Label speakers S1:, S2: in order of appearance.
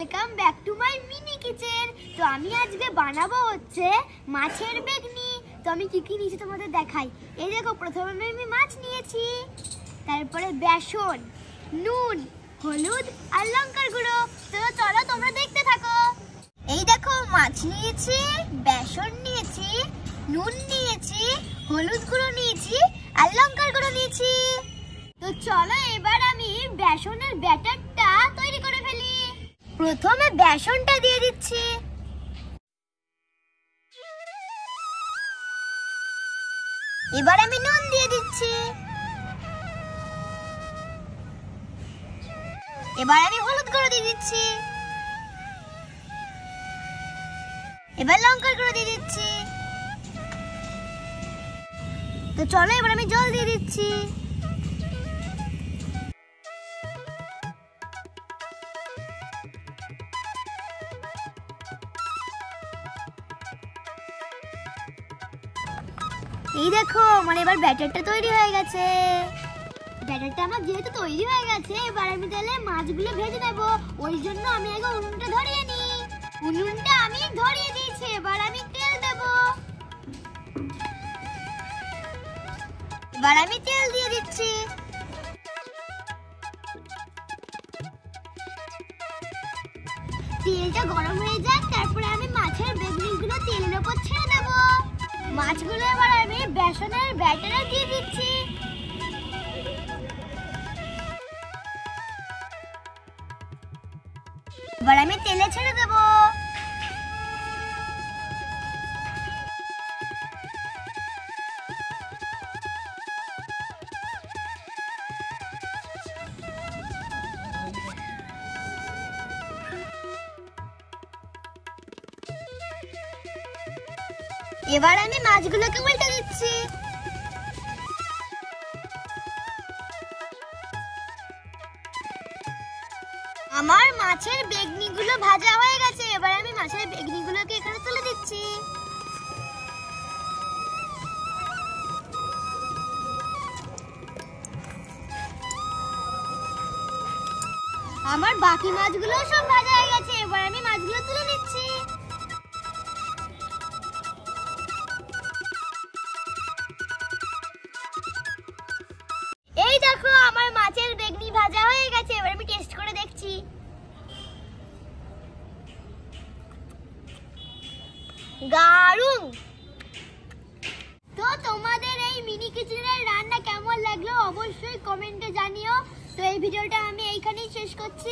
S1: Welcome back to my mini kitchen. তো আমি আজকে বানাবো হচ্ছে মাছের বেগনি। তো আমি কি কি নিয়েছি তোমাদের দেখাই। এই দেখো, প্রথমে আমি মাছ নিয়েছি, তারপরে বেসন, নুন, হলুদ আর লঙ্কার গুঁড়ো। তো চলো তোমরা দেখতে থাকো। এই দেখো, মাছ নিয়েছি, বেসন নিয়েছি, নুন নিয়েছি, হলুদ গুঁড়ো নিয়েছি আর লঙ্কার গুঁড়ো নিয়েছি। তো চলো এবার আমি বেসনের ব্যাটারটা তৈরি করে ফেলি। প্রথমে বেসনটা দিয়ে দিচ্ছি, এবার আমি নুন দিয়ে দিচ্ছি, এবার আমি হলুদ গুঁড়ো দিয়ে দিচ্ছি, এবার লঙ্কার গুঁড়ো দিয়ে দিচ্ছি। তো চলো এবার আমি জল দিয়ে দিচ্ছি। এই দেখো, আমার এবার ব্যাটারটা তৈরি হয়ে গেছে। ব্যাটারটা আমার যেহেতু তৈরি হয়ে গেছে, এবার আমি তাহলে মাছগুলো ভেজে নেব। ওই জন্য আমি আগে উনুনটা ধরিয়ে নিই। উনুনটা আমি ধরিয়ে দিয়েছি, এবার আমি তেল দেব। এবার আমি তেল দিয়ে দিচ্ছি। তেলটা গরম হয়ে যাক, তারপরে আমি মাছের বেগুনিগুলো তেলের উপর ছেড়ে দেব। মাছগুলো এবার আমি বেসনের ব্যাটারে দিয়ে দিচ্ছি। এবার আমি তেলে ছেড়ে দেব। এবার আমি মাছগুলোকে উল্টে দিচ্ছি। আমার মাছের বেগনিগুলো ভাজা হয়ে গেছে, এবার আমি মাছের বেগনিগুলোকে এখানে তুলে দিচ্ছি। আমার বাকি মাছগুলো সব ভাজা হয়ে গেছে, এবার আমি মাছগুলো তুলে নিচ্ছি। এই দেখো, আমার মাছের বেগনি ভাজা হয়ে গেছে, এবার আমি টেস্ট করে দেখছি। দারুণ! তো তোমাদের এই মিনি কিচেনের রান্না কেমন লাগলো অবশ্যই কমেন্টে জানিও। তো এই ভিডিওটা আমি এইখানেই শেষ করছি।